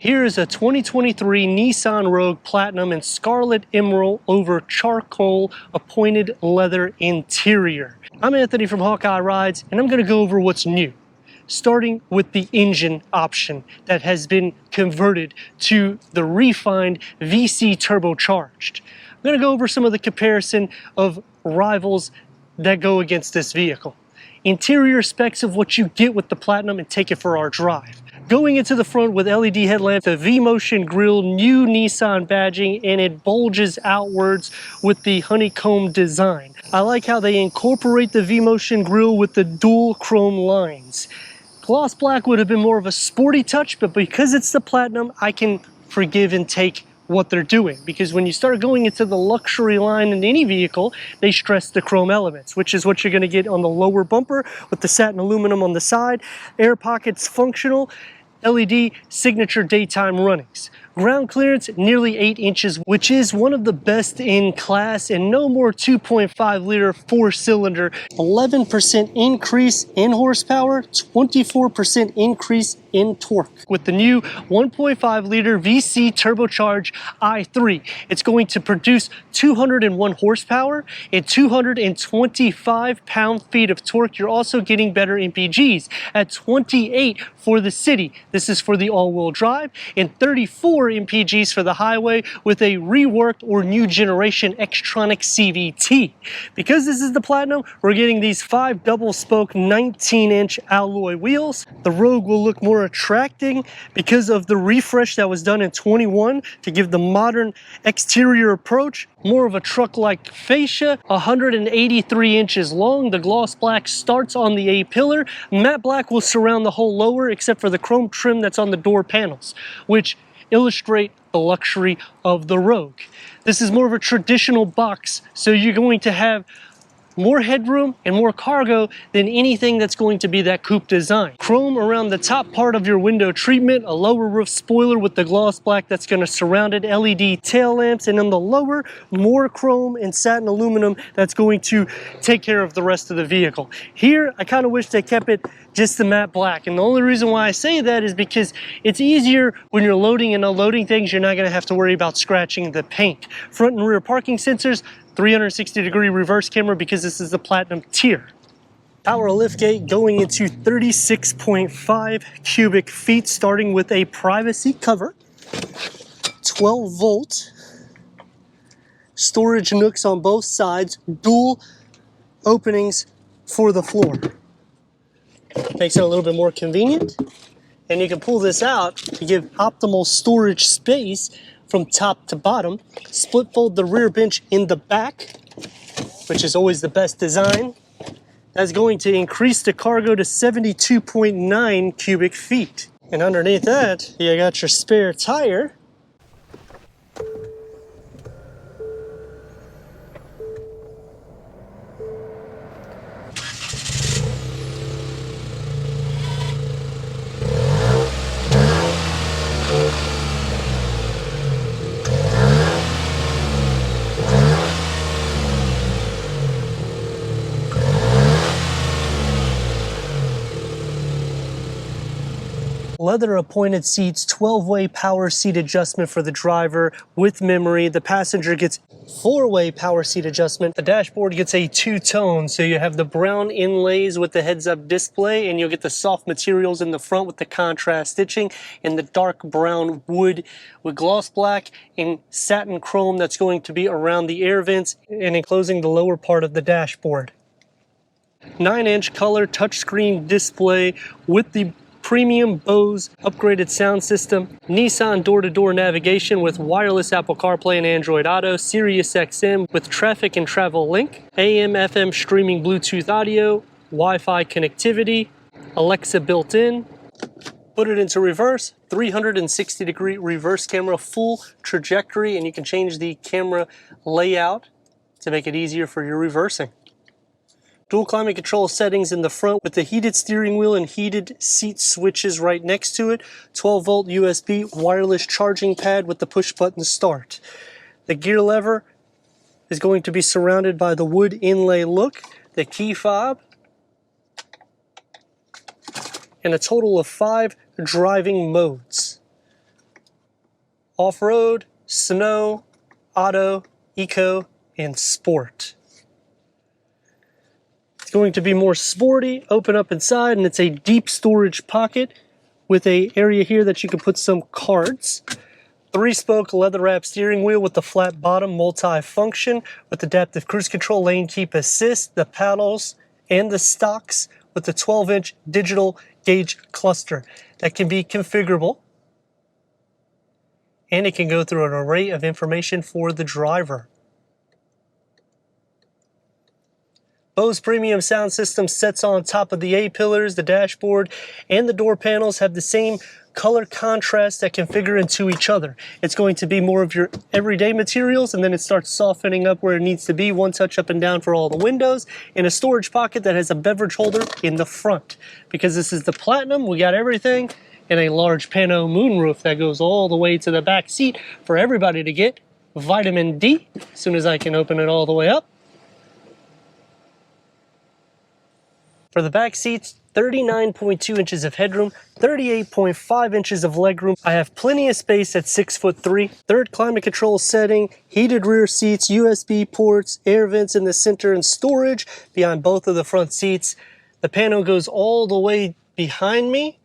Here is a 2023 Nissan Rogue Platinum in Scarlet Emerald over charcoal appointed leather interior. I'm Anthony from Hawkeye Rides, and I'm going to go over what's new, starting with the engine option that has been converted to the refined VC-Turbocharged. I'm going to go over some of the comparison of rivals that go against this vehicle, interior specs of what you get with the Platinum, and take it for our drive. Going into the front with LED headlamp, the V-Motion grille, new Nissan badging, and it bulges outwards with the honeycomb design. I like how they incorporate the V-Motion grille with the dual chrome lines. Gloss black would have been more of a sporty touch, but because it's the Platinum, I can forgive and take what they're doing, because when you start going into the luxury line in any vehicle, they stress the chrome elements, which is what you're going to get on the lower bumper with the satin aluminum on the side, air pockets functional, LED signature daytime runnings. Ground clearance nearly 8 inches, which is one of the best in class, and no more 2.5 liter 4-cylinder. 11% increase in horsepower, 24% increase in torque. With the new 1.5 liter VC turbocharged i3, it's going to produce 201 horsepower and 225 pound-feet of torque. You're also getting better MPGs at 28 for the city. This is for the all-wheel drive, and 34 MPGs for the highway with a reworked or new generation Xtronic CVT. Because this is the Platinum, we're getting these 5 double-spoke 19-inch alloy wheels. The Rogue will look more attracting because of the refresh that was done in 21 to give the modern exterior approach. More of a truck-like fascia, 183 inches long. The gloss black starts on the A-pillar. Matte black will surround the whole lower except for the chrome trim that's on the door panels, which illustrate the luxury of the Rogue. This is more of a traditional box, so you're going to have more headroom and more cargo than anything that's going to be that coupe design. Chrome around the top part of your window treatment, a lower roof spoiler with the gloss black that's going to surround it, LED tail lamps, and on the lower, more chrome and satin aluminum that's going to take care of the rest of the vehicle. Here, I kind of wish they kept it just the matte black, and the only reason why I say that is because it's easier when you're loading and unloading things. You're not going to have to worry about scratching the paint. Front and rear parking sensors, 360-degree reverse camera because this is the Platinum tier. Power liftgate going into 36.5 cubic feet, starting with a privacy cover, 12-volt, storage nooks on both sides, dual openings for the floor. Makes it a little bit more convenient, and you can pull this out to give optimal storage space from top to bottom. Split fold the rear bench in the back, which is always the best design. That's going to increase the cargo to 72.9 cubic feet. And underneath that, you got your spare tire. Leather appointed seats, 12-way power seat adjustment for the driver with memory. The passenger gets 4-way power seat adjustment. The dashboard gets a 2-tone, so you have the brown inlays with the heads-up display, and you'll get the soft materials in the front with the contrast stitching, and the dark brown wood with gloss black and satin chrome that's going to be around the air vents and enclosing the lower part of the dashboard. 9-inch color touchscreen display with the premium Bose upgraded sound system, Nissan door-to-door navigation with wireless Apple CarPlay and Android Auto, Sirius XM with traffic and travel link, AM/FM streaming Bluetooth audio, Wi-Fi connectivity, Alexa built in. Put it into reverse, 360-degree reverse camera, full trajectory, and you can change the camera layout to make it easier for your reversing. Dual climate control settings in the front with the heated steering wheel and heated seat switches right next to it. 12-volt USB wireless charging pad with the push button start. The gear lever is going to be surrounded by the wood inlay look, the key fob, and a total of 5 driving modes. off-road, snow, auto, eco, and sport. It's going to be more sporty, open up inside, and it's a deep storage pocket with an area here that you can put some cards. 3-spoke leather wrap steering wheel with the flat bottom, multi-function with adaptive cruise control, lane keep assist, the paddles, and the stocks with the 12-inch digital gauge cluster that can be configurable. And it can go through an array of information for the driver. Bose premium sound system sits on top of the A-pillars. The dashboard and the door panels have the same color contrast that configure into each other. It's going to be more of your everyday materials, and then it starts softening up where it needs to be, one touch up and down for all the windows, and a storage pocket that has a beverage holder in the front. Because this is the Platinum, we got everything, and a large pano moonroof that goes all the way to the back seat for everybody to get vitamin D as soon as I can open it all the way up. For the back seats, 39.2 inches of headroom, 38.5 inches of legroom. I have plenty of space at 6'3". Third climate control setting, heated rear seats, USB ports, air vents in the center, and storage behind both of the front seats. The pano goes all the way behind me,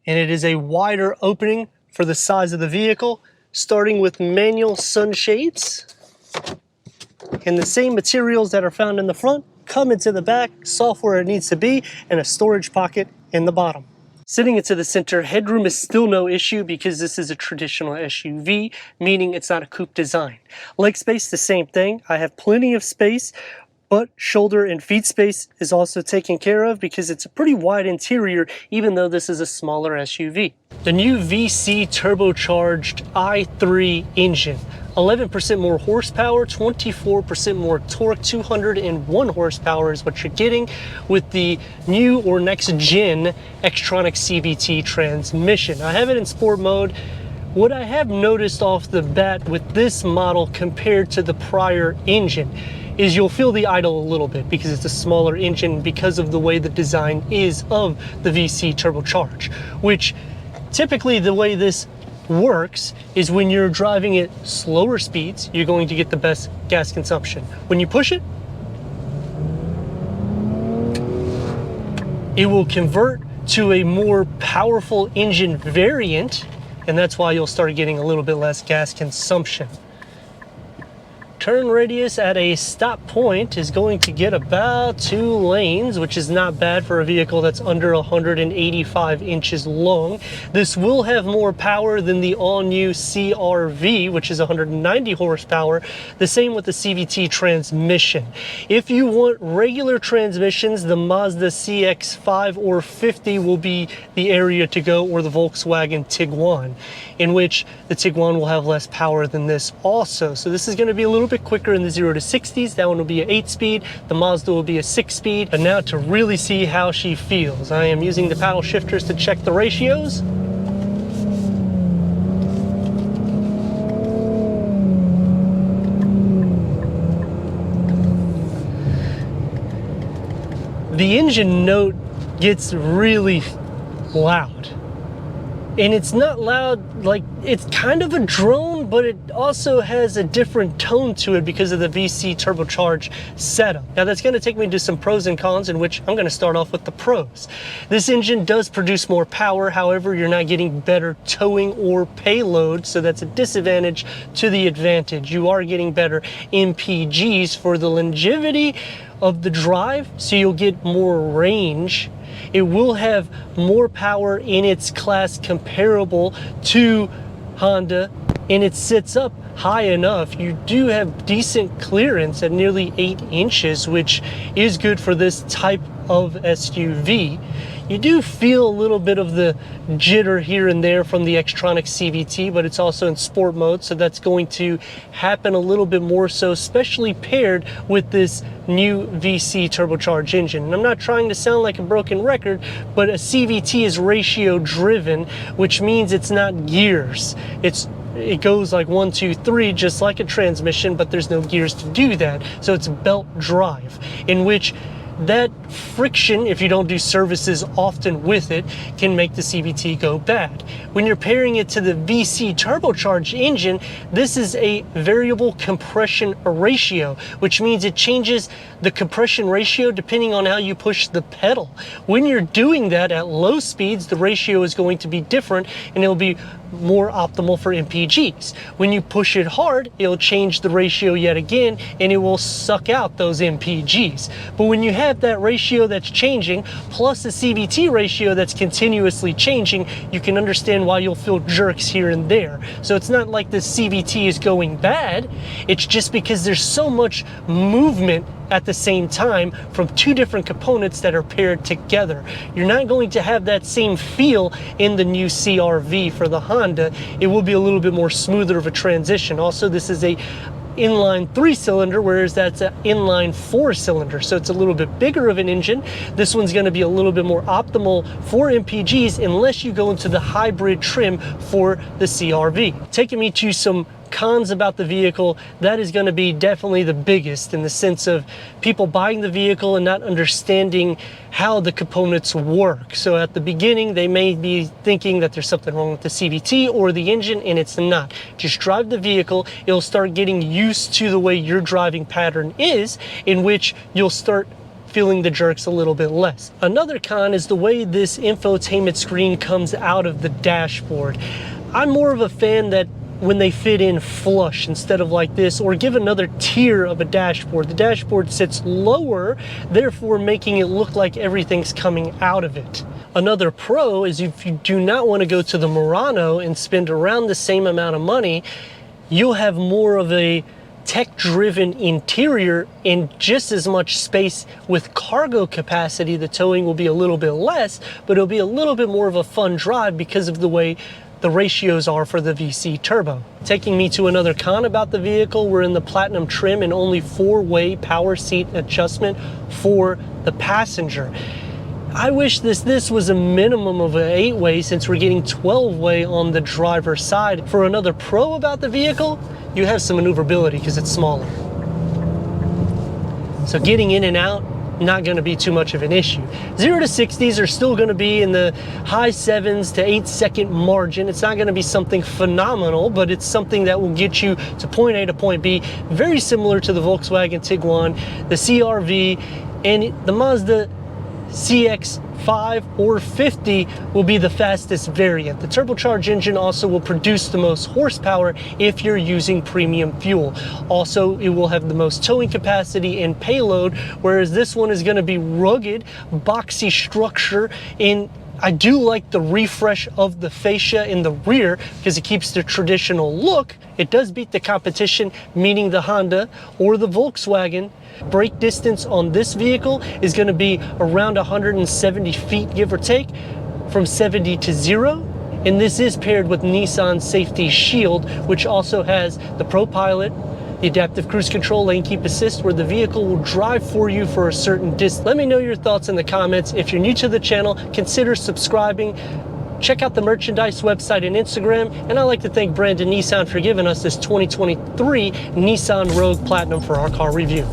and it is a wider opening for the size of the vehicle, starting with manual sunshades. And the same materials that are found in the front come into the back, soft where it needs to be, and a storage pocket in the bottom. Sitting into the center, headroom is still no issue because this is a traditional SUV, meaning it's not a coupe design. Leg space, the same thing. I have plenty of space, but shoulder and feet space is also taken care of because it's a pretty wide interior, even though this is a smaller SUV. The new VC-Turbocharged i3 engine. 11% more horsepower, 24% more torque, 201 horsepower is what you're getting with the new or next gen Xtronic CVT transmission. I have it in sport mode. What I have noticed off the bat with this model compared to the prior engine is you'll feel the idle a little bit because it's a smaller engine because of the way the design is of the VC Turbocharged, which typically the way this works is when you're driving at slower speeds, you're going to get the best gas consumption. When you push it, it will convert to a more powerful engine variant, and that's why you'll start getting a little bit less gas consumption. Turn radius at a stop point is going to get about 2 lanes, which is not bad for a vehicle that's under 185 inches long. This will have more power than the all-new CR-V, which is 190 horsepower. The same with the CVT transmission. If you want regular transmissions, the Mazda CX-5 or 50 will be the area to go, or the Volkswagen Tiguan, in which the Tiguan will have less power than this also. So this is going to be a little bit quicker in the 0 to 60s. That one will be an 8-speed. The Mazda will be a 6-speed. And now to really see how she feels, I am using the paddle shifters to check the ratios. The engine note gets really loud. And it's not loud, like, it's kind of a drone, but it also has a different tone to it because of the VC Turbocharged setup. Now that's gonna take me to some pros and cons, in which I'm gonna start off with the pros. This engine does produce more power, however, you're not getting better towing or payload, so that's a disadvantage to the advantage. You are getting better MPGs for the longevity of the drive, so you'll get more range. It will have more power in its class comparable to Honda, and it sits up high enough. You do have decent clearance at nearly 8 inches, which is good for this type of SUV. You do feel a little bit of the jitter here and there from the Xtronic CVT, but it's also in sport mode, so that's going to happen a little bit more so, especially paired with this new VC turbocharged engine. And I'm not trying to sound like a broken record, but a CVT is ratio driven, which means it's not gears. It goes like 1, 2, 3, just like a transmission, but there's no gears to do that. So it's a belt drive, in which that friction, if you don't do services often with it, can make the CVT go bad. When you're pairing it to the VC turbocharged engine, this is a variable compression ratio, which means it changes the compression ratio depending on how you push the pedal. When you're doing that at low speeds, the ratio is going to be different and it'll be more optimal for MPGs. When you push it hard, it'll change the ratio yet again and it will suck out those MPGs. But when you have that ratio that's changing plus the CVT ratio that's continuously changing, you can understand why you'll feel jerks here and there. So it's not like the CVT is going bad, it's just because there's so much movement at the same time from two different components that are paired together. You're not going to have that same feel in the new CR-V for the Honda. It will be a little bit more smoother of a transition. Also, this is a inline 3-cylinder, whereas that's an inline 4-cylinder, so it's a little bit bigger of an engine. This one's going to be a little bit more optimal for MPGs unless you go into the hybrid trim for the CR-V. Taking me to some cons about the vehicle, that is going to be definitely the biggest, in the sense of people buying the vehicle and not understanding how the components work. So at the beginning they may be thinking that there's something wrong with the CVT or the engine, and it's not. Just drive the vehicle, it'll start getting used to the way your driving pattern is, in which you'll start feeling the jerks a little bit less. Another con is the way this infotainment screen comes out of the dashboard. I'm more of a fan that when they fit in flush instead of like this, or give another tier of a dashboard. The dashboard sits lower, therefore making it look like everything's coming out of it. Another pro is if you do not want to go to the Murano and spend around the same amount of money, you'll have more of a tech-driven interior and just as much space with cargo capacity. The towing will be a little bit less, but it'll be a little bit more of a fun drive because of the way the ratios are for the VC Turbo. Taking me to another con about the vehicle, we're in the Platinum trim and only 4-way power seat adjustment for the passenger. I wish this was a minimum of an 8-way, since we're getting 12-way on the driver's side. For another pro about the vehicle, you have some maneuverability because it's smaller. So getting in and out, not going to be too much of an issue. 0 to 60s are still going to be in the high 7s to 8-second margin. It's not going to be something phenomenal, but it's something that will get you to point A to point B, very similar to the Volkswagen Tiguan, the CR-V, and the Mazda CX-5 or 50 will be the fastest variant. The turbocharged engine also will produce the most horsepower if you're using premium fuel. Also, it will have the most towing capacity and payload, whereas this one is going to be rugged, boxy structure. And I do like the refresh of the fascia in the rear because it keeps the traditional look. It does beat the competition, meaning the Honda or the Volkswagen. Brake distance on this vehicle is going to be around 170 feet, give or take, from 70 to 0. And this is paired with Nissan Safety Shield, which also has the Pro Pilot, the adaptive cruise control, lane keep assist, where the vehicle will drive for you for a certain distance. Let me know your thoughts in the comments. If you're new to the channel, consider subscribing. Check out the merchandise website and Instagram. And I'd like to thank Brandon Nissan for giving us this 2023 Nissan Rogue Platinum for our car review.